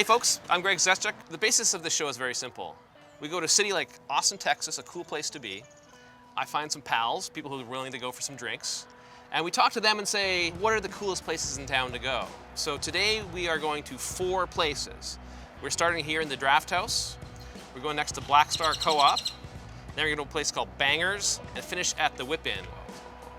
Hey folks, I'm Greg Zeschuk. The basis of this show is very simple. We go to a city like Austin, Texas, a cool place to be. I find some pals, people who are willing to go for some drinks, and we talk to them and say, what are the coolest places in town to go? So today we are going to 4 places. We're starting here in the Draught House. We're going next to Black Star Co-op. Then we're going to a place called Bangers and finish at the Whip Inn.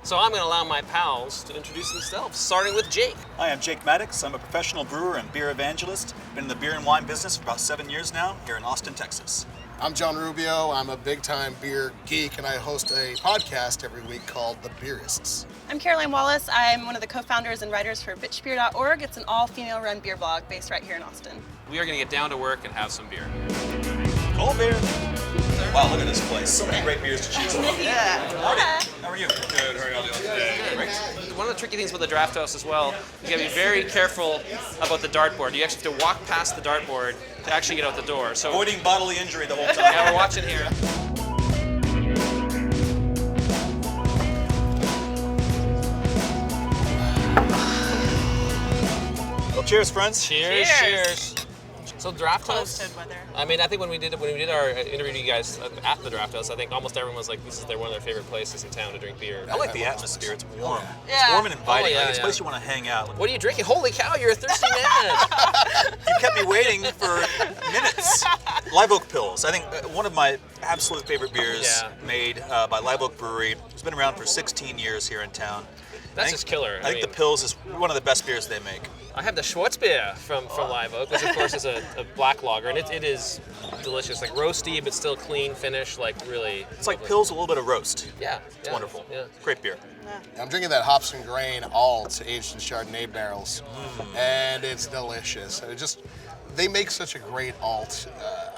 So I'm going to allow my pals to introduce themselves, starting with Jake. Hi, I'm Jake Maddox. I'm a professional brewer and beer evangelist. Been in the beer and wine business for about 7 years now here in Austin, Texas. I'm John Rubio. I'm a big-time beer geek, and I host a podcast every week called The Beerists. I'm Caroline Wallace. I'm one of the co-founders and writers for bitchbeer.org. It's an all-female run beer blog based right here in Austin. We are going to get down to work and have some beer. Cold beer. Wow, look at this place. So many great beers to choose from. Yeah. Marty, how are you? Good, how are y'all doing today? Great. One of the tricky things with the Draught House as well, you got to be very careful about the dartboard. You actually have to walk past the dartboard to actually get out the door. So Avoiding bodily injury the whole time. yeah, we're watching here. Well, cheers, friends. Cheers, cheers. So Draught House. Toasted weather. I mean, I think when we did our interview to you guys at the Draught House, I think almost everyone was like, this is one of their favorite places in town to drink beer. I like the atmosphere. It's warm. Yeah. It's warm and inviting. Oh, yeah, Like, it's a yeah. place you want to hang out. What are you drinking? Holy cow, you're a thirsty man. You kept me waiting for minutes. Live Oak Pills. I think one of my absolute favorite beers made by Live Oak Brewery. It's been around for 16 years here in town. That's just killer. I think the Pills is one of the best beers they make. I have the Schwarzbier from Live Oak, which of course is a black lager, and it is delicious, like roasty but still clean finish, like really. It's like Pills, a little bit of roast. Yeah, It's wonderful. Yeah. Great beer. I'm drinking that hops and grain alt aged in Chardonnay barrels, and it's delicious. They make such a great alt.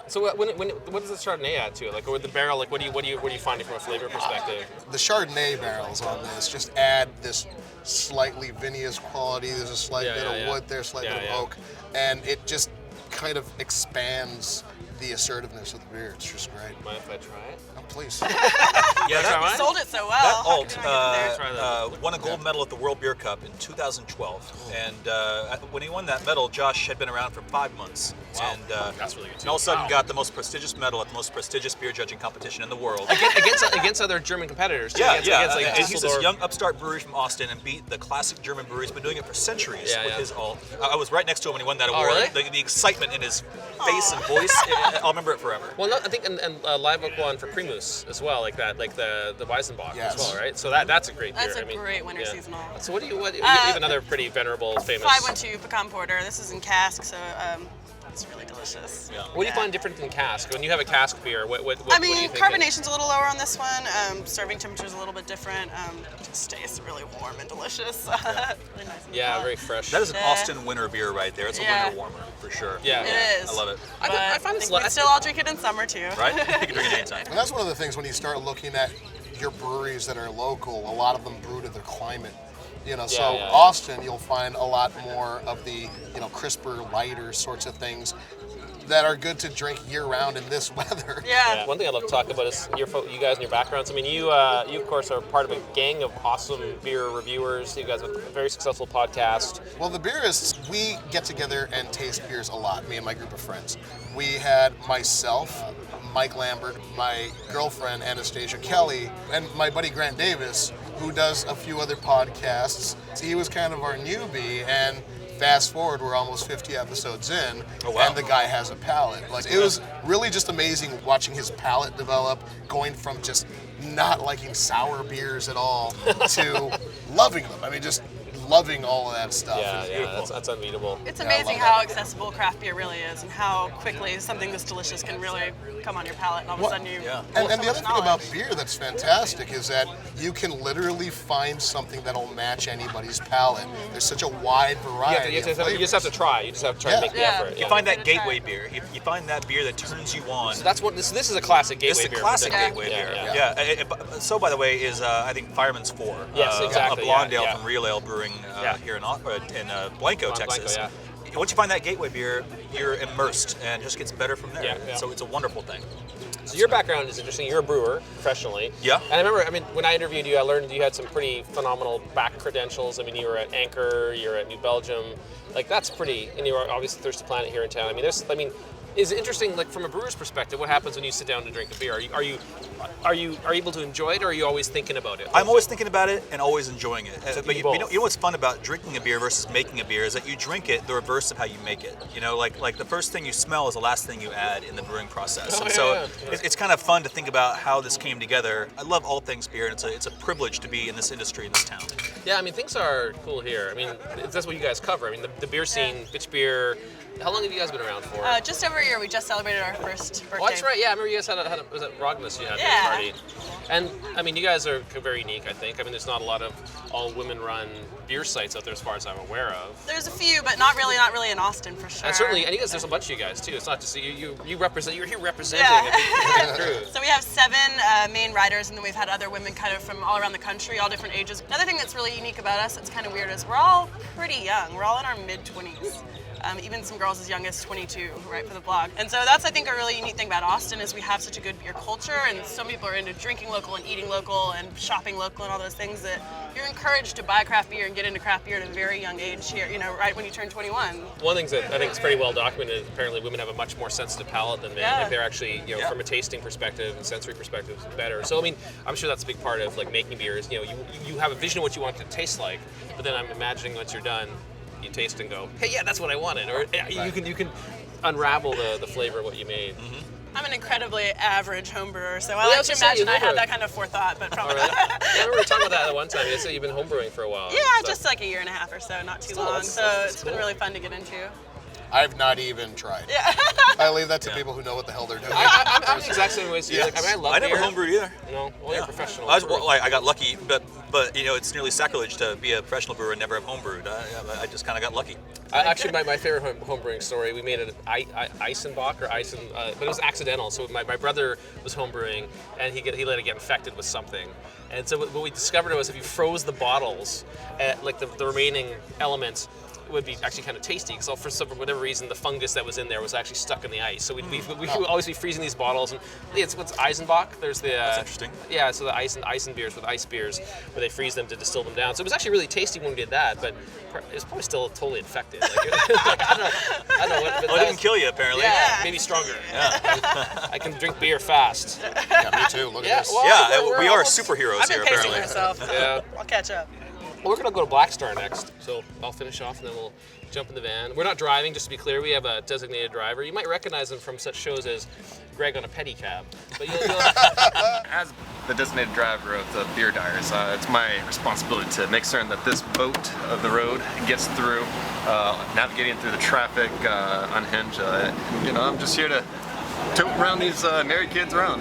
So what does the Chardonnay add to it? Like with the barrel, like what do you find from a flavor perspective? The Chardonnay barrels on this just add this slightly vinous quality. There's a slight bit of wood there, slight bit of oak, and it just kind of expands the assertiveness of the beer. It's just great. Mind if I try it? Oh, please. Yeah, that, Sold it so well. That How alt could I get there? won a gold medal at the World Beer Cup in 2012. And when he won that medal, Josh had been around for 5 months. Wow. And, That's really good too. and all of a sudden got the most prestigious medal at the most prestigious beer judging competition in the world. Against other German competitors. Too. Yeah, Against, like, and he's this Düsseldorf. young upstart brewery from Austin and beat the classic German breweries. Been doing it for centuries with his alt. I was right next to him when he won that award. Really? The excitement in his face and voice, I'll remember it forever. Well, no, I think and Live Oak won for Primus as well, like that, like the Weizenbach Yes. as well, right? So that's a great beer. That's a great winter seasonal. So what you have another pretty venerable, famous. 512 pecan porter. This is in cask, so it's really delicious. Yeah. What do you find different than cask? When you have a cask beer, what I what do mean, you think? carbonation's a little lower on this one. Serving temperature's a little bit different. It just tastes really warm and delicious. Really nice. And Yeah, palate. very fresh. That is an Austin winter beer right there. It's a Yeah. winter warmer for sure. Yeah. It is. I love it. But I find this we can still all drink it in summer too. Right? You can drink it anytime. And that's one of the things when you start looking at your breweries that are local, a lot of them brew to their climate. Austin, you'll find a lot more of the, crisper, lighter sorts of things that are good to drink year-round in this weather. Yeah. One thing I'd love to talk about is you guys and your backgrounds. I mean, you of course are part of a gang of awesome beer reviewers. You guys have a very successful podcast. Well, the Beerists, we get together and taste beers a lot, me and my group of friends. We had myself, Mike Lambert, my girlfriend Anastasia Kelly, and my buddy Grant Davis, who does a few other podcasts. He was kind of our newbie, and fast forward, we're almost 50 episodes in, and the guy has a palate. Like, it was really just amazing watching his palate develop, going from just not liking sour beers at all to loving them. I mean, just loving all of that stuff. That's unbeatable. It's amazing how accessible craft beer really is, and how quickly something this delicious can really come on your palate, and all of a sudden you. And the other thing about beer that's fantastic is that you can literally find something that'll match anybody's palate. There's such a wide variety. You just have to try. You just have to try to make the effort. You find that gateway beer. You find that beer that turns you on. So that's what this is a classic gateway beer. It's a classic gateway beer. So, by the way, is I think Fireman's 4. Yes, exactly. A blonde ale from Real Ale Brewing here in Blanco, Texas. once you find that gateway beer, you're immersed, and it just gets better from there. Yeah. So it's a wonderful thing. So your background is interesting. You're a brewer professionally. Yeah. And I remember, when I interviewed you, I learned you had some pretty phenomenal back credentials. You were at Anchor, you're at New Belgium. Like, that's pretty, and you were obviously Thirsty Planet here in town. Is it interesting, like from a brewer's perspective, what happens when you sit down to drink a beer? Are you able to enjoy it, or are you always thinking about it? I'm always thinking about it and always enjoying it. So But you you know both. what's fun about drinking a beer versus making a beer is that you drink it the reverse of how you make it. Like the first thing you smell is the last thing you add in the brewing process. Oh, And so yeah. it's kind of fun to think about how this came together. I love all things beer, and it's a privilege to be in this industry in this town. Yeah, things are cool here. That's what you guys cover. The beer scene, bitch beer. How long have you guys been around for? Just over a year. We just celebrated our first birthday. Oh, that's right. Yeah, I remember you guys had a was it Rognus you had Yeah. a party. And you guys are very unique, I think. There's not a lot of all women-run beer sites out there, as far as I'm aware of. There's a few, but not really in Austin for sure. And certainly, and you guys, there's a bunch of you guys too. It's not just you represent. You're here representing Yeah. a big crew. So we have 7 main riders, and then we've had other women kind of from all around the country, all different ages. Another thing that's really unique about us, that's kind of weird, is we're all pretty young. We're all in our mid-20s. Even some girls as young as 22 who write for the blog. And so that's, I think, a really unique thing about Austin is we have such a good beer culture, and so many people are into drinking local and eating local and shopping local and all those things that you're encouraged to buy craft beer and get into craft beer at a very young age here, right when you turn 21. One thing that I think is pretty well documented is apparently women have a much more sensitive palate than men. Yeah. Like they're actually, from a tasting perspective and sensory perspective, better. So I'm sure that's a big part of like making beers. You have a vision of what you want it to taste like, but then I'm imagining once you're done, you taste and go, hey, yeah, that's what I wanted. Or you can unravel the flavor of what you made. Mm-hmm. I'm an incredibly average home brewer, so I Yeah, like was to gonna say, imagine you I had homebrew. that kind of forethought, but Oh, probably really? Yeah, I remember we were talking about that at one time. You said you've been homebrewing for a while. Yeah, So- just like a year and a half or so, not too Still, long. that's- So that's it's been cool. really fun to get into. I've not even tried. Yeah. I leave that to people who know what the hell they're doing. I'm the exact same way as you. Like, I love I never beer. homebrewed either. No, well, you're a professional. I got lucky, but it's nearly sacrilege to be a professional brewer and never have homebrewed. I just kind of got lucky. Actually, my favorite homebrewing story, we made an Eisenbach or Eisen, but it was accidental. So my brother was homebrewing, and he let it get infected with something. And so what we discovered was if you froze the bottles, like the remaining elements, it would be actually kind of tasty, because for whatever reason the fungus that was in there was actually stuck in the ice. So we would always be freezing these bottles, and what's Eisenbach. There's the That's interesting. Yeah, so the Eisen beers with ice beers, where they freeze them to distill them down. So it was actually really tasty when we did that, but it was probably still totally infected. Like, I don't know what. But Well, it didn't kill you apparently. Yeah, maybe stronger. Yeah. I can drink beer fast. Yeah, me too. Look at this. well, Yeah, we're we are almost- superheroes I've here been pacing apparently. myself. Yeah. I'll catch up. Well, we're gonna go to Black Star next, so I'll finish off and then we'll jump in the van. We're not driving, just to be clear. We have a designated driver. You might recognize him from such shows as Greg on a pedicab. But you'll As the designated driver of the Beer Dyers, it's my responsibility to make certain that this boat of the road gets through, navigating through the traffic, unhinged. I'm just here to tote around these married kids around.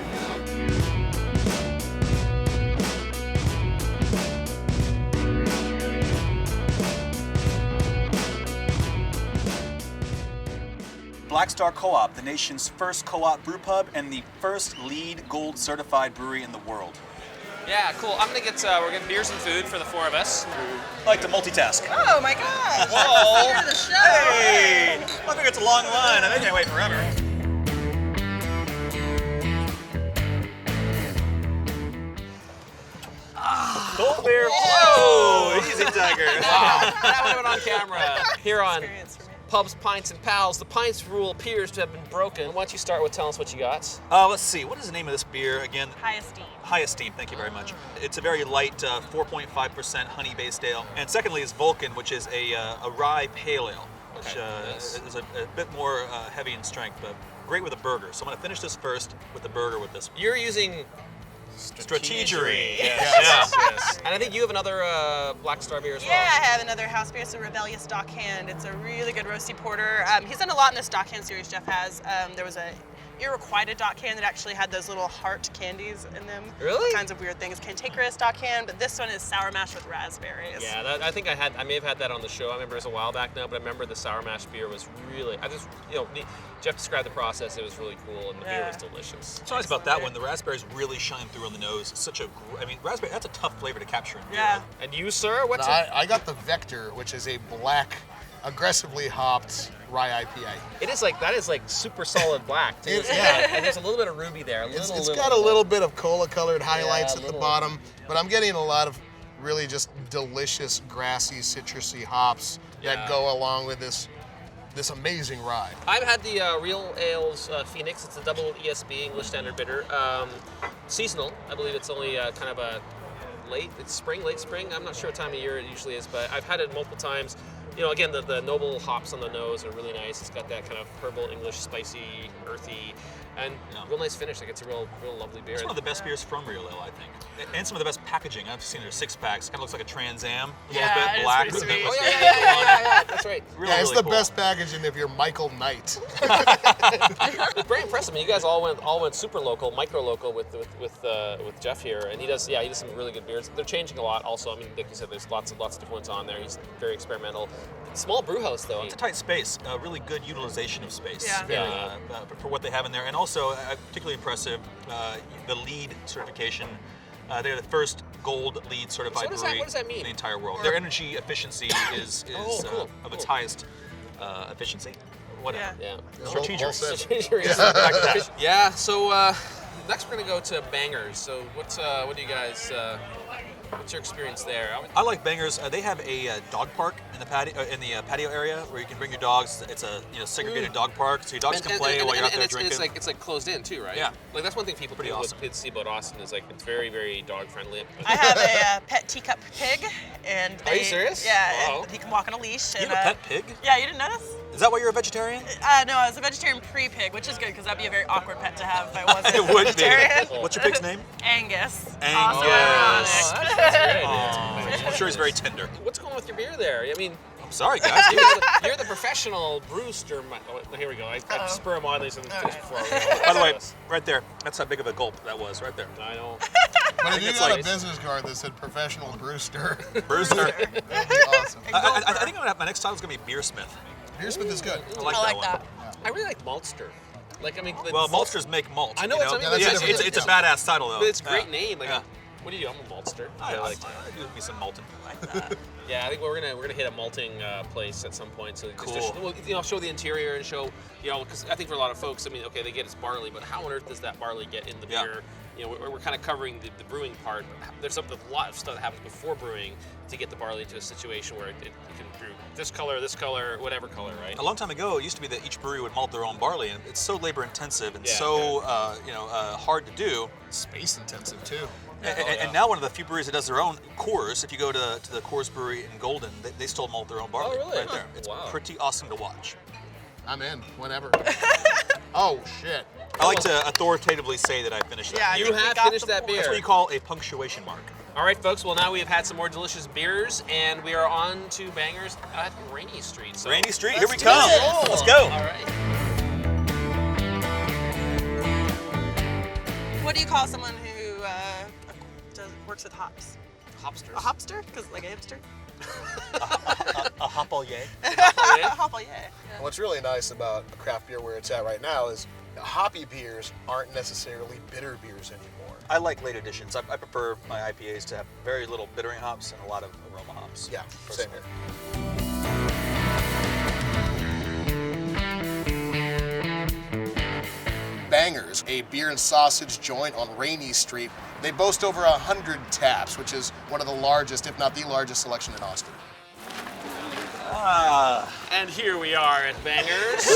Black Star Co-op, the nation's first co-op brew pub and the first LEED Gold certified brewery in the world. Yeah, cool. I'm gonna get we're getting beers and food for the 4 of us. I like to multitask. Oh my gosh! Whoa! Here to the show. Hey! I think it's a long line. I can't wait forever. Cold beer. Whoa! Easy, Tiger. Wow, that went on camera. Here on Experience for me. Pubs, Pints, and Pals, the Pints rule appears to have been broken. Why don't you start with telling us what you got? Let's see. What is the name of this beer again? High esteem. High Esteem, thank you very much. It's a very light 4.5% honey-based ale. And secondly is Vulcan, which is a rye pale ale, which Yes. is a bit more heavy in strength, but great with a burger. So I'm gonna finish this first with the burger with this. You're using Strategery. Yes. And I think you have another Black Star beer as well. Yeah, I have another house beer, so Rebellious Dockhand. It's a really good roasty porter. He's done a lot in this Dockhand series, Jeff has. There was a Iroquois Dockhand that actually had those little heart candies in them. Really? Kinds of weird things. Cantankerous Dockhand, but this one is sour mash with raspberries. Yeah, I think I may have had that on the show. I remember it was a while back now, but I remember the sour mash beer was really, Jeff described the process. It was really cool, and the beer was delicious. It's always about that one. The raspberries really shine through on the nose. It's such raspberry, that's a tough flavor to capture in beer. Yeah. And you, sir, what's I got the Vector, which is a black aggressively hopped rye IPA. It is like, that is like super solid black too. Yeah. And there's a little bit of ruby there. It's got a little bit of cola-colored highlights Yeah, at the little. bottom, but I'm getting a lot of really just delicious, grassy, citrusy hops Yeah. that go along with this amazing rye. I've had the Real Ales Phoenix. It's a double ESB, English Standard Bitter. Seasonal. I believe it's only kind of a late spring. I'm not sure what time of year it usually is, but I've had it multiple times. You know, again, the noble hops on the nose are really nice. It's got that kind of herbal, English, spicy, earthy, and real nice finish. Like, it's a real lovely beer. It's one of the best beers from Real Ale, I think. And some of the best packaging. I've seen their 6-packs. Kind of looks like a Trans Am. A Yeah, little bit it is black. pretty with a bit sweet. of Yeah, that's right. Really, Yeah, it's really the cool. best packaging if you're Michael Knight. It's very impressive. I mean, you guys all went super local, micro local with Jeff here, and he does some really good beers. They're changing a lot. Also, I mean, like you said, there's lots of different ones on there. He's very experimental. Small brew house though. It's a tight space, really good utilization of space Yeah. for what they have in there. And also, particularly impressive, the LEED certification. They're the first gold LEED certified So brewery what does that mean? in the entire world. Their energy efficiency is cool, of its cool. highest efficiency. Whatever. Yeah. Strategic. Well said. Back to that. Yeah. So next we're gonna go to Bangers. So what do you guys? What's your experience there? I like Bangers. They have a dog park in the patio area where you can bring your dogs. It's a segregated dog park, so your dogs can play while you're out there drinking. It's like closed in too, right? Yeah. Like that's one thing people Pretty awesome. see about Austin is like it's very, very dog friendly. I have a pet teacup pig, and Are you serious? Yeah, Wow. and he can walk on a leash. You And, have a pet pig? Yeah, you didn't notice? Is that why you're a vegetarian? No, I was a vegetarian pre-pig, which is good because that'd be a very awkward pet to have if I wasn't It would be. vegetarian. What's your pig's name? Angus. Angus. Also Oh, ironic. that's great. I'm sure he's very tender. What's going on with your beer there? I mean, I'm sorry, guys. you're the professional brewster. Oh, here we go. I spur him on these and finish before. By the way, right there, that's how big of a gulp that was, right there. I know. But if you it's got like- a business card that said professional brewster, Brewster. that'd be awesome. I think my next title's gonna be Beersmith. Beersmith is good. I like I that like one. that. I really like Maltster. Like, I mean, Well, maltsters make malt. I know you it's something that's Yeah, a different it's a thing. badass title though. but it's a great Yeah. name. Like, Yeah. what do you do? I'm a maltster. I Yeah, like do me some malting. yeah, I think we're gonna hit a malting place at some point. So just Cool. to show the interior and show, because I think for a lot of folks, I mean, okay, they get it's barley, but how on earth does that barley get in the Yeah. beer? We're kind of covering the brewing part. But there's a lot of stuff that happens before brewing to get the barley into a situation where it can brew this color, whatever color, right? A long time ago, it used to be that each brewery would malt their own barley, and it's so labor intensive and Yeah, so hard to do. Space intensive too. And now one of the few breweries that does their own Coors. If you go to the Coors Brewery in Golden, they still malt their own barley. Oh, really? Right there. It's Wow. pretty awesome to watch. I'm in whenever. Oh shit. I like to authoritatively say that I finished that. Yeah, I You think we have got finished the that point. beer. That's what you call a punctuation mark. All right, folks. Well, now we have had some more delicious beers, and we are on to Bangers at Rainy Street. So Rainy Street, here we do come. this. Let's go. All right. What do you call someone who works with hops? Hopsters. A hopster? Because like a hipster? A hopalier. A hopper, yeah. What's really nice about a craft beer where it's at right now is hoppy beers aren't necessarily bitter beers anymore. I like late additions. I prefer my IPAs to have very little bittering hops and a lot of aroma hops. Yeah, same here. Bangers, a beer and sausage joint on Rainy Street. They boast over 100 taps, which is one of the largest, if not the largest selection in Austin. And here we are at Bangers.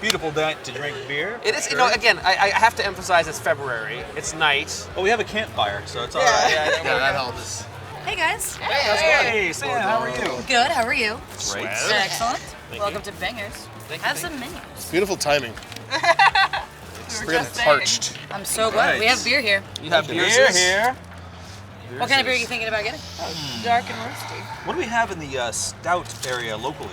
Beautiful night to drink beer. It is, again, I have to emphasize it's February. It's night. Well, we have a campfire, so it's all right. Yeah, that helps. Hey guys. Hey, how's it going? Hey, Sam, how are you? Good, how are you? Great. Excellent. Thank Welcome you. to Bangers. Thank you, Have thank some menus. Beautiful timing. We We're were getting just saying. parched. I'm so glad. We Right. have beer here. You have Beer beers here. What kind of beer are you thinking about getting? Dark and roasty. What do we have in the stout area locally?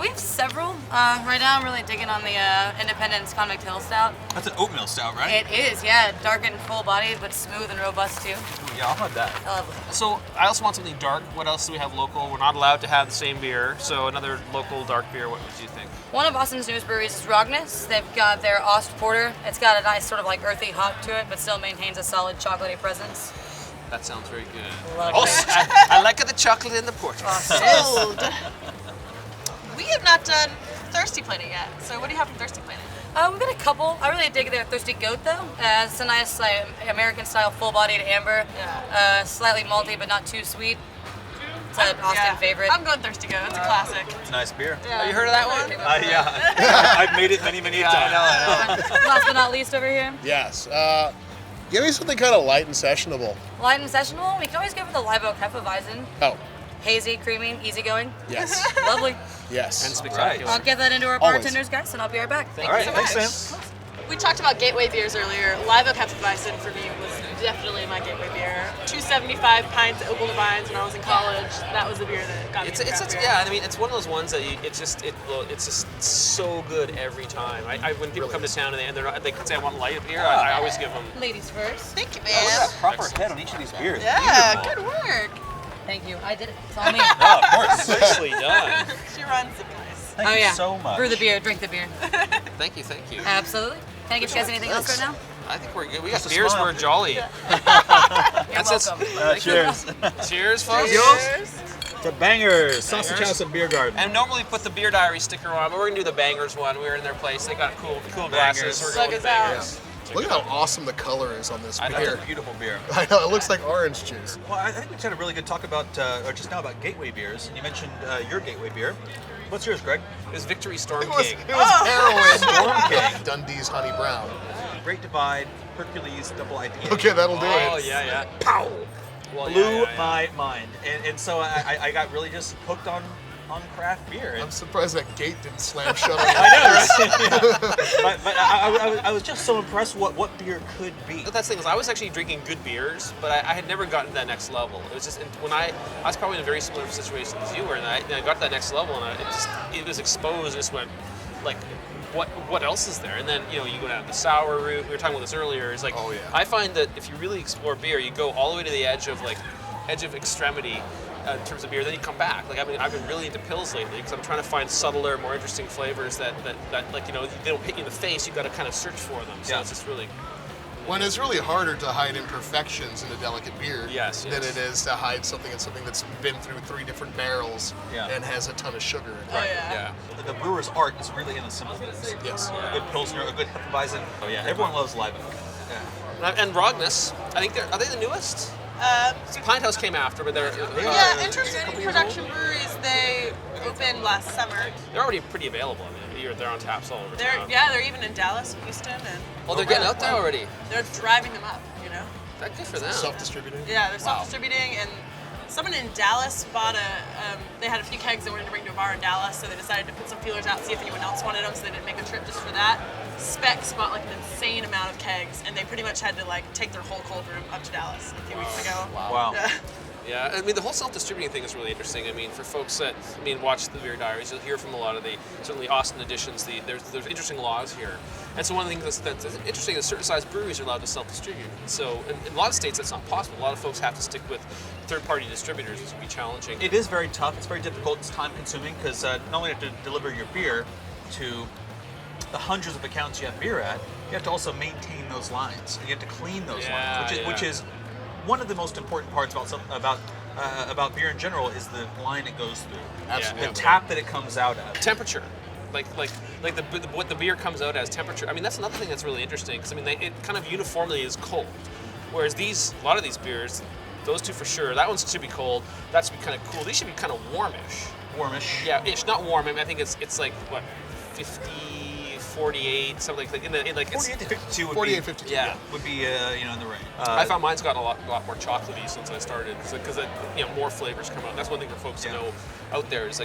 We have several. Right now I'm really digging on the Independence Convict Hill Stout. That's an oatmeal stout, right? It is, yeah. Dark and full-bodied, but smooth and robust too. Yeah, I'll have that. Lovely. So I also want something dark. What else do we have local? We're not allowed to have the same beer. So another local dark beer. What do you think? One of Boston's newest breweries is Rogness. They've got their Ost Porter. It's got a nice sort of like earthy hop to it, but still maintains a solid chocolatey presence. That sounds very good. Love Oh, it. I like the chocolate in the porter. Sold. have not done Thirsty Planet yet. So what do you have from Thirsty Planet? We've got a couple. I really dig their Thirsty Goat though. It's a nice American-style full-bodied amber. Yeah. Slightly malty, but not too sweet. It's an Austin favorite. I'm going Thirsty Goat. It's a classic. It's a nice beer. Yeah. Have you heard of that one? Yeah. I've made it many times. I know. Last but not least over here, Yes. Give me something kind of light and sessionable. light and sessionable. We can always go for the Live Oak Hefeweizen. Oh, Hazy, creamy, easygoing. yes. Lovely. Yes. And spectacular. I'll get that into our Always. bartenders, guys, and I'll be right back. All right, so thanks, much. Sam. We talked about gateway beers earlier. Live Oak Hefeweizen for me was definitely my gateway beer. 275 pints at Opal Divines when I was in college. That was the beer that got me. It's into craft such, beer. yeah. I mean, it's one of those ones that it's just so good every time. When people come to town and they say I want light beer, I always give them. Ladies first. Thank you, Look at man. that proper head on each of these beers. Yeah, Beautiful. good work. Thank you. I did it. It's all me. Oh, of course. Nicely done. She runs the place. Thank Oh you yeah. so much. Brew the beer, drink the beer. Thank you. Absolutely. Can I get you guys anything else right now? I think we're good. We got Just a beers. smile. We're jolly. You're That's welcome. Cheers. Cheers, folks. Cheers. The Bangers, Sausage Bangers. House and Beer Garden. And normally put the Beer Diary sticker on, but we're gonna do the Bangers one. We were in their place. They got cool glasses. Bangers. We're Plug going with us out. Bangers. Look at how awesome the color is on this I know. beer. That's a beautiful beer. I know, it looks like orange juice. Well, I think we just had a really good talk about, or just now about gateway beers. You mentioned your gateway beer. What's yours, Greg? It was Victory Storm It was King. heroin. Storm King. Dundee's Honey Brown. Great Divide, Hercules, Double IPA. Okay, that'll do Oh it. yeah. Pow! Well, Blew yeah. my mind. And so I got really just hooked on craft beer. I'm surprised that gate didn't slam shut on I know, right? but I was just so impressed what beer could be. But that's the thing is, I was actually drinking good beers, but I had never gotten to that next level. It was just when I was probably in a very similar situation as you were, and I got to that next level, and it was exposed. And just went like, what else is there? And then you go down the sour route. We were talking about this earlier. It's like, Oh, yeah. I find that if you really explore beer, you go all the way to the edge of extremity. In terms of beer, then you come back. Like I've been really into pills lately because I'm trying to find subtler, more interesting flavors that they don't hit you in the face. You've got to kind of search for them. So Yeah. it's just really When it's really harder to hide imperfections in a delicate beer Yes. than it is to hide something in something that's been through 3 different barrels Yeah. and has a ton of sugar in it. Oh yeah. yeah. The brewer's art is really in the simple things. Yes. A good Pilsner, a good Hefeweizen. Oh yeah, everyone loves Live Oak. And Rogness, I think are they the newest? Pint House came after, but they're Yeah, in terms of production breweries, they opened last summer. they're already pretty available. I mean, they're on taps all over town. They're even in Dallas and Houston, and Oh, they're getting out there already. they're driving them up. That's good for them. Self-distributing. Yeah, they're self-distributing, and someone in Dallas bought they had a few kegs they wanted to bring to a bar in Dallas, so they decided to put some feelers out, see if anyone else wanted them, so they didn't make a trip just for that. Specs bought like an insane amount of kegs, and they pretty much had to take their whole cold room up to Dallas a few weeks ago. Wow. Yeah. Yeah, I mean the whole self-distributing thing is really interesting. I mean, for folks that watch the Beer Diaries, you'll hear from a lot of the certainly Austin editions. There's interesting laws here, and so one of the things that's interesting is certain size breweries are allowed to self-distribute. So in a lot of states that's not possible. A lot of folks have to stick with third-party distributors, which can be challenging. It is very tough. It's very difficult. It's time-consuming because not only have to deliver your beer to the hundreds of accounts you have beer at, you have to also maintain those lines. You have to clean those lines, which is one of the most important parts about beer in general is the line it goes through. Absolutely. The tap that it comes out of. Temperature, what the beer comes out as temperature. I mean, that's another thing that's really interesting because it kind of uniformly is cold, whereas a lot of these beers, those two for sure. That one should be cold. That should be kind of cool. These should be kind of warmish. Warmish. Yeah, ish, not warm. I mean, I think it's like what 50, 48, something like it's 48 to 52 would 48, be 52. yeah. would be in the range. I found mine's gotten a lot more chocolatey since I started because more flavors come out. And that's one thing for folks to know out there is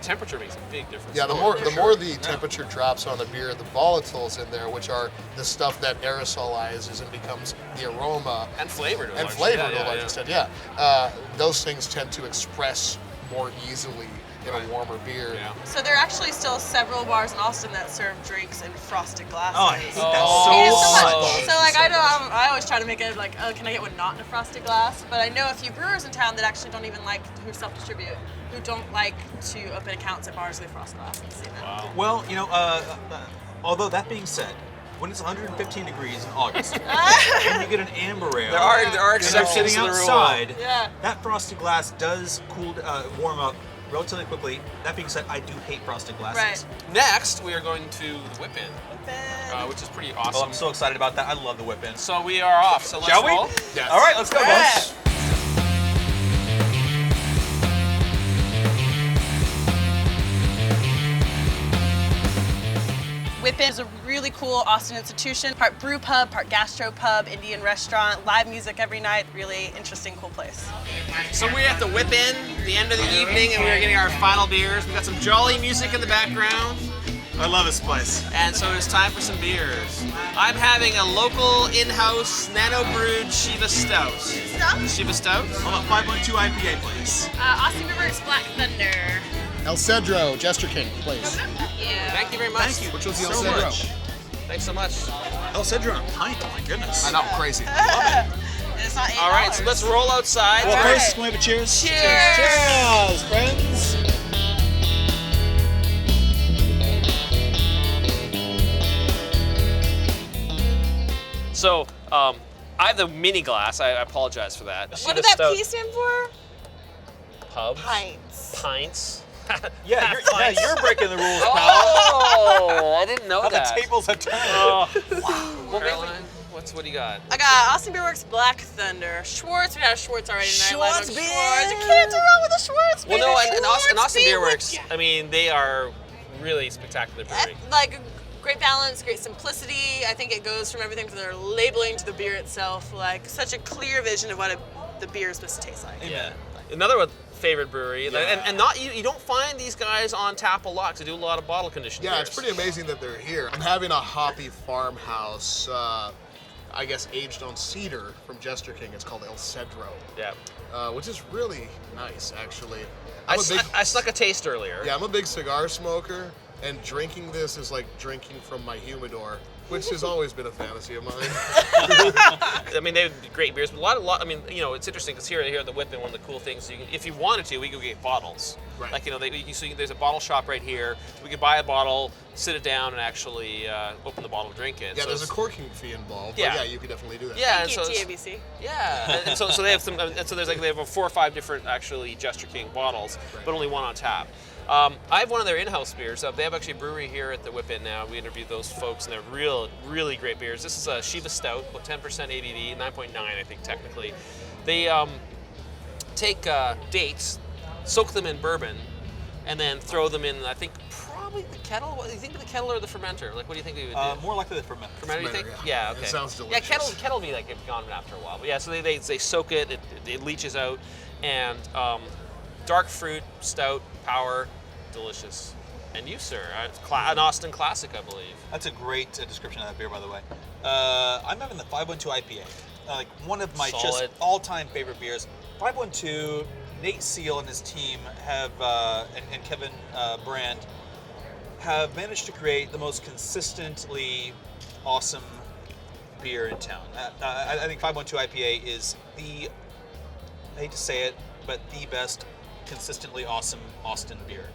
temperature makes a big difference. Yeah, the more the temperature drops on a beer, the volatiles in there, which are the stuff that aerosolizes and becomes the aroma and flavor to a and large flavor extent. to a large extent. Those things tend to express more easily in a warmer beer. Yeah. So there are actually still several bars in Austin that serve drinks in frosted glasses. Oh, I hate that Hate it so so much. much. So I always try to make it can I get one not in a frosted glass? But I know a few brewers in town that actually don't even who self-distribute, who don't like to open accounts at bars with frosted glass. I've seen that. Wow. Well, although that being said, when it's 115 degrees in August and you get an amber ale, There are and they're exceptions sitting to the rule. outside, Yeah. that frosted glass does warm up relatively quickly. That being said, I do hate frosted glasses. Right. Next, we are going to the Whip-In, which is pretty awesome. Oh, I'm so excited about that. I love the whip-in. So we are off. So let's Shall we? roll. Yes. All right, let's go, boys. Whip-In is a really cool Austin institution. Part brew pub, part gastro pub, Indian restaurant, live music every night. Really interesting, cool place. So we're at the Whip-In, the end of the evening, and we're getting our final beers. We've got some jolly music in the background, I love this place. and so it's time for some beers. I'm having a local in-house nano-brewed Shiva Stout. Shiva Stout? How about 512 IPA, please? Austin River's Black Thunder. El Cedro, Jester King, please. Yeah. Thank you very much. Thank you. Which was the El so Cedro? much. Thanks so much. El Cedro on a pint, oh my goodness. I know, crazy. It's not $8. All right, so let's roll outside. Well, All first, right. can we have a cheers? Cheers. Cheers, friends. So, I have the mini glass. I apologize for that. What Shiva did that Stout P stand for? Pubs? Pints. Pints? Yeah, you're breaking the rules, pal. Oh, I didn't know How the that. tables have turned. Oh. Well, Caroline, what do you got? I got Austin Beer Works Black Thunder. Schwartz, we had a Schwartz already tonight. Schwartz Live beer. Schwartz. You can't go wrong with a Schwartz Well, beer. no, and Austin Schwartz Beer beer Works, I mean, they are really spectacular brewery. Like, great balance, great simplicity. I think it goes from everything from their labeling to the beer itself. Like, such a clear vision of what the beer is supposed to taste like. Yeah. Another one, favorite brewery, and not you don't find these guys on tap a lot. 'Cause they do a lot of bottle conditioned Yeah, beers. it's pretty amazing that they're here. I'm having a hoppy farmhouse, I guess aged on cedar from Jester King. It's called El Cedro, Yeah. which is really nice, actually. I snuck a taste earlier. Yeah, I'm a big cigar smoker, and drinking this is like drinking from my humidor, which has always been a fantasy of mine. I mean, they have great beers, but a lot. I mean, you know, it's interesting because here at the Whip-In, one of the cool things, you can, if you wanted to, we could get bottles. Right. Like, you know, there's a bottle shop right here. We could buy a bottle, sit it down, and actually open the bottle, drink it. Yeah, So there's a it's- corking fee involved. Yeah. But yeah, you could definitely do that. Yeah, and Thank so you, it's- TABC. yeah, and so they have some, and so there's like they have 4 or 5 different actually Jester King bottles, Right. but only one on tap. I have one of their in-house beers. They have actually a brewery here at the Whip-In now. We interviewed those folks, and they're really great beers. This is a Shiva Stout, about 10% ABV, 9.9 I think technically. They take dates, soak them in bourbon, and then throw them in. I think probably the kettle. What do you think of the kettle or the fermenter? Like, what do you think we would do? More likely the ferment. Fermenter, you Fermenter, think? yeah. Yeah, It okay. sounds Yeah, delicious. kettle be like gone after a while. But yeah, so they soak it, it leaches out, and dark fruit, stout, power, delicious. And you, sir, an Austin classic, I believe. That's a great description of that beer, by the way. I'm having the 512 IPA. Like one of my just Solid. all-time favorite beers. 512, Nate Seal and his team have, and Kevin Brand, have managed to create the most consistently awesome beer in town. I think 512 IPA is the, I hate to say it, but the best consistently awesome Austin beer.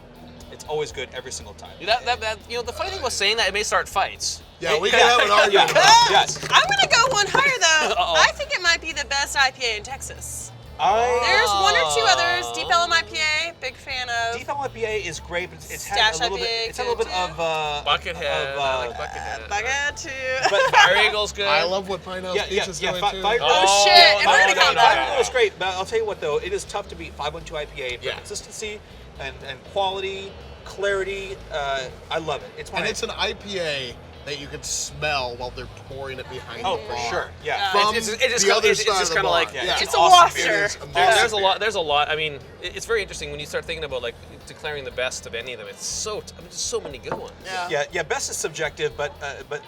It's always good every single time. That you know, the funny thing about saying that, it may start fights. Yeah, we can have an argument about that. Yes. I'm gonna go one higher though. Uh-oh. I think it might be the best IPA in Texas. I There's one or two others. Deep Ellum IPA, big fan of. Deep Ellum IPA is great, but it's had Stash a little bit. IPA It's had a little bit good, of Buckethead. Of, I like Buckethead. Bucket too. but Fire Eagle's good. I love what Pinehouse Beach is doing too. Oh, shit. And we're gonna count that. It was great, but I'll tell you what though, it is tough to beat 512 IPA for Yeah. consistency and quality, clarity. I love it. It's one And of- it's an IPA that you can smell while they're pouring it behind oh the for bar. sure, yeah. From It's just the other it's side just of the kinda bar. like- Yeah, It's a awesome washer. beer. It is amazing. There's a lot. I mean, it's very interesting when you start thinking about like declaring the best of any of them. It's just so many good ones. Yeah. Best is subjective, but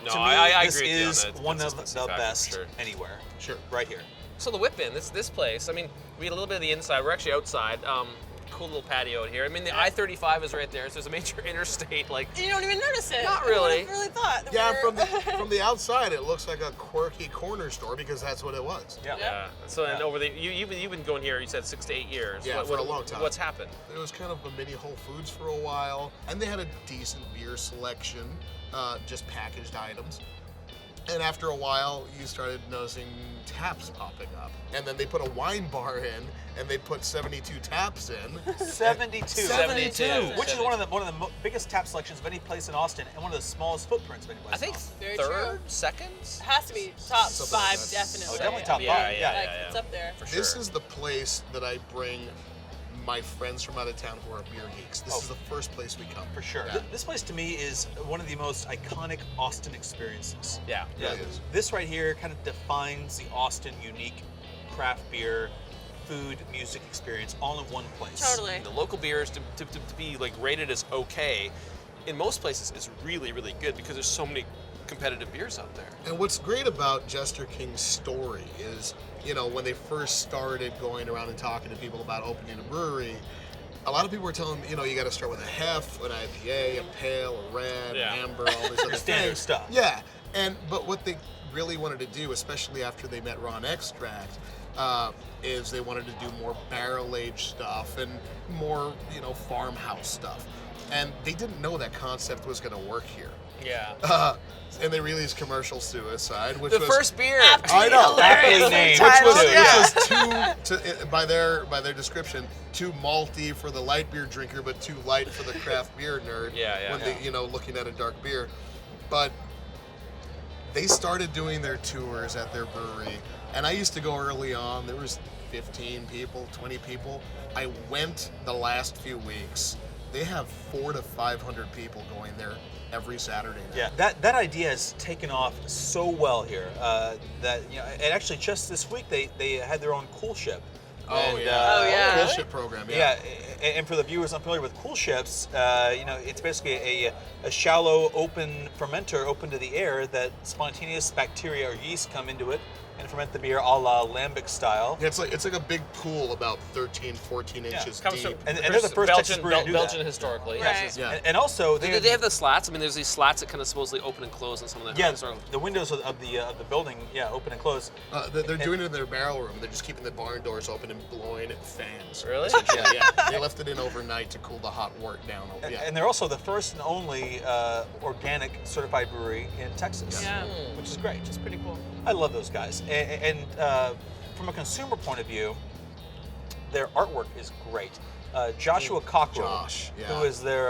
No, to me, I this agree with you on is that. It's a one of consistency the factor, best sure. anywhere. Sure. Right here. So the Whip-In, this place. I mean, we had a little bit of the inside. We're actually outside. Cool little patio out here. I mean, the I-35 is right there, so there's a major interstate. Like, You don't even notice it. Not I really. would've really thought. that Yeah, we're- from the outside, it looks like a quirky corner store because that's what it was. yeah. So and over the you've been going here. You said 6 to 8 years. Yeah, for a long time. What's happened? It was kind of a mini Whole Foods for a while, and they had a decent beer selection, just packaged items. And after a while, you started noticing taps popping up. And then they put a wine bar in, and they put 72 taps in. 72. 72. Which is one of the biggest tap selections of any place in Austin, and one of the smallest footprints of any place. I think in Austin. Very third, true. second. It has to be top Something like 5, that. definitely. Oh, definitely top Yeah, five. yeah, Like, yeah. it's up there. For sure. This is the place that I bring my friends from out of town who are beer geeks. This is the first place we come. For sure. Yeah. This place to me is one of the most iconic Austin experiences. Yeah. Yeah, it is. This right here kind of defines the Austin unique craft beer, food, music experience all in one place. Totally. The local beers to be like rated as okay, in most places is really, really good because there's so many competitive beers out there. And what's great about Jester King's story is, you know, when they first started going around and talking to people about opening a brewery, a lot of people were telling them, you know, you got to start with a hef, an IPA, a pale, a red, Yeah. an amber, all this other Standard things. stuff. Yeah, but what they really wanted to do, especially after they met Ron Extract, is they wanted to do more barrel-aged stuff and more, you know, farmhouse stuff. And they didn't know that concept was going to work here. Yeah. And they released Commercial Suicide, which The was first beer. I know. Aptly named. which was by their description, too malty for the light beer drinker, but too light for the craft beer nerd. Yeah. When they, you know, looking at a dark beer, but they started doing their tours at their brewery, and I used to go early on. There was 15 people, 20 people. I went the last few weeks. They have 400 to 500 people going there every Saturday night. Yeah, that idea has taken off so well here that, you know, and actually just this week they had their own cool ship. Oh, And, yeah. Oh, yeah. Cool ship program, yeah. Yeah, and for the viewers unfamiliar with cool ships, you know, it's basically a shallow, open fermenter open to the air that spontaneous bacteria or yeast come into it and ferment the beer a la lambic style. Yeah, it's like a big pool about 13, 14 inches Comes deep. from And they're the first Texas brewery to do Belgian that. historically. Right. Yeah. And also, Do they have the slats? I mean, there's these slats that kind of supposedly open and close in some of the yeah, historical. the windows of the building, yeah, open and close. They're doing it in their barrel room. They're just keeping the barn doors open and blowing fans. Really? Yeah. They left it in overnight to cool the hot wort down. Yeah. And they're also the first and only organic certified brewery in Texas. Yeah. Which is great. Which is pretty cool. I love those guys. And from a consumer point of view, their artwork is great. Joshua Cockrell, Josh, yeah. who is their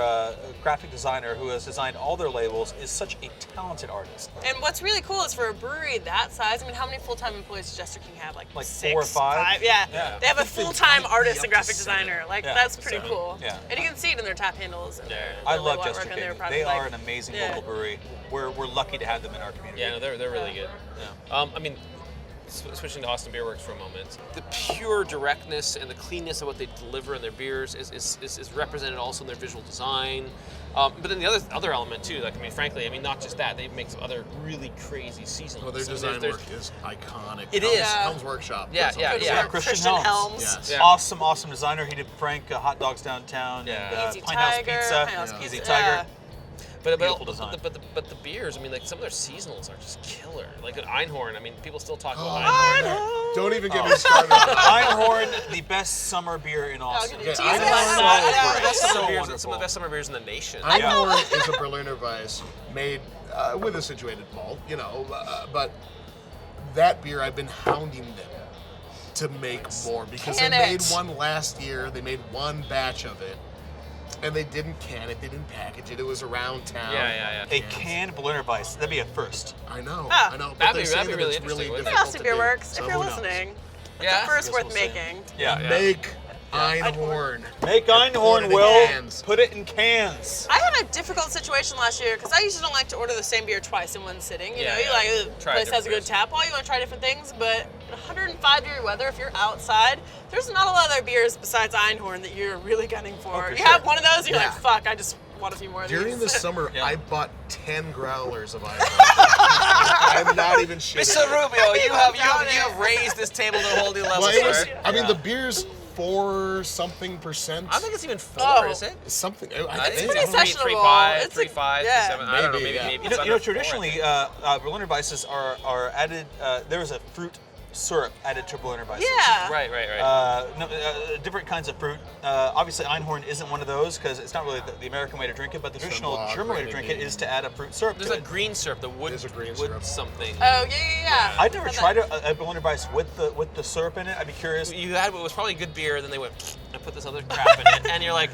graphic designer, who has designed all their labels, is such a talented artist. And what's really cool is for a brewery that size, I mean, how many full-time employees does Jester King have? Like 4 or 5? 5? Yeah. Yeah. They have a I think they full-time might be artist up and to graphic 7. designer. Like, Yeah, that's pretty 7. cool. Yeah. And you can see it in their tap handles. And their I logo love artwork Jester and their King. product. They Like, are an amazing yeah. local brewery. We're lucky to have them in our community. Yeah, no, they're really good. Yeah. I mean, switching to Austin Beer Works for a moment, the pure directness and the cleanness of what they deliver in their beers is represented also in their visual design. But then the other element too, like, I mean, frankly, I mean, not just that, they make some other really crazy seasonal. Well, their design work is iconic. It Helms, is. Helms Workshop. Yeah, does yeah, all this. yeah. Christian Helms. Yes. Yeah. Awesome designer. He did Frank Hot Dogs Downtown Yeah. and Easy Pine House Tiger, Pizza, Pine House Easy Pizza, Tiger. yeah. Beautiful design. But the beers, I mean, like some of their seasonals are just killer. Like at Einhorn, I mean, people still talk about Einhorn. Don't even get me started. Einhorn, the best summer beer in Austin. Okay, Yeah, tease I it know. like So that. Some of the best So summer beers, wonderful. some of the best summer beers in the nation. Einhorn is a Berliner Weiss made with a situated malt, you know, but that beer I've been hounding them to make more because Can they made it. one last year. They made one batch of it, and they didn't can it. They didn't package it. It was around town. Yeah. A canned Berliner Weiss. That'd be a first. I know. Ah. I know. But That'd they be- say that'd be that really it's really interesting, wouldn't it? difficult Austin to Beer do, Works, so if you're who knows? listening, Yeah. it's a first Guess worth we'll see. making. Yeah. Make Einhorn. Make Put it Einhorn, in Will. cans. Put it in cans. I had a difficult situation last year because I usually don't like to order the same beer twice in one sitting. You Yeah, know, you yeah. like, the Try place has a different good beers. tap wall, you want to try different things, but 105-degree weather, if you're outside, there's not a lot of other beers besides Einhorn that you're really gunning for. for You sure. have one of those, you're Yeah. like, fuck, I just want a few more of During these. the summer, Yeah. I bought 10 growlers of Einhorn. I'm not even shitting. Mr. Rubio, you have Down raised this table to a whole new level, Well, it was, sir. I mean, the beer's 4-something%. I don't think it's even 4, Oh. is it? Something. I I think think pretty I don't know. sessionable. 3.5, It's a- 3.5, yeah. 3.7. I don't know. Maybe, Maybe yeah. maybe You it's know, under 4, I traditionally, think. Berliner Weisses are added. There is a fruit syrup added to Berliner Weisse. Yeah. Right. Different kinds of fruit. Obviously, Einhorn isn't one of those because it's not really the American way to drink it, but the traditional German way to drink it is to add a fruit syrup There's to a it. green syrup, the wood, There's a green wood syrup. something. Oh, yeah. I've never tried a Berliner Weisse with the syrup in it. I'd be curious. You had what was probably good beer, then they went and put this other crap in it, and you're like,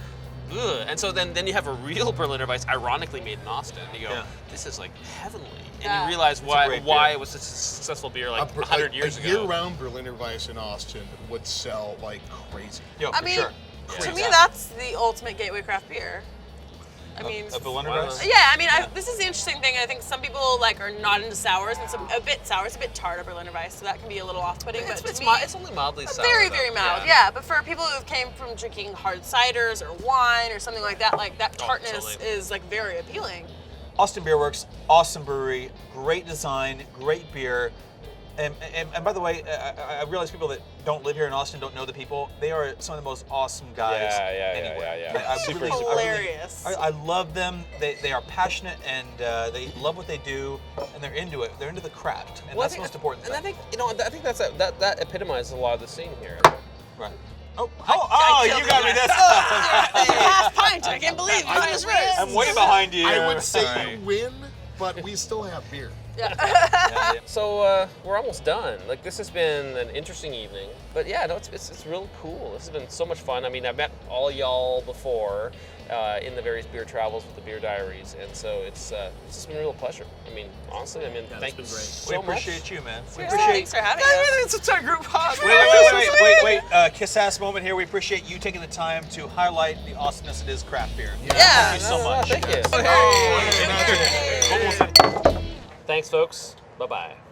ugh. And so then you have a real Berliner Weisse, ironically made in Austin, and you go, this is like heavenly. And Yeah. you realize a why great beer. it was such a successful beer like A 100 years ago. year-round Berliner Weisse in Austin would sell like crazy. Yeah, I for mean, sure. to me, that's the ultimate gateway craft beer. I mean, A Berliner Wow. Weisse? yeah, I mean, this is the interesting thing. I think some people like are not into sours, and some a bit sour. It's a bit tart of Berliner Weisse, so that can be a little off-putting. But It's to me, it's only mildly sour. very, though. very mild. Yeah, but for people who came from drinking hard ciders or wine or something like that tartness totally. is like very appealing. Austin Beer Works, awesome brewery, great design, great beer. And by the way, I realize people that don't live here in Austin don't know the people. They are some of the most awesome guys anywhere. Yeah. Super hilarious. I love them. They are passionate and they love what they do and they're into it. They're into the craft, and that's the most important And thing. I think that epitomizes a lot of the scene here. Right. Oh, you got me this. Half pint. I can't believe you just raised. I'm way behind you. I would say Sorry. you win, but we still have beer. So we're almost done. Like this has been an interesting evening, but yeah, no, it's really cool. This has been so much fun. I mean, I've met all y'all before in the various beer travels with the Beer Diaries, and so it's just been a real pleasure. I mean, honestly, thank you We so much. appreciate you, man. We Thanks appreciate. for having us. It's a group hug. Wait. Kiss ass moment here. We appreciate you taking the time to highlight the awesomeness it is craft beer. Yeah. Thank you so much. Thank you. Hey. Thanks, folks. Bye-bye.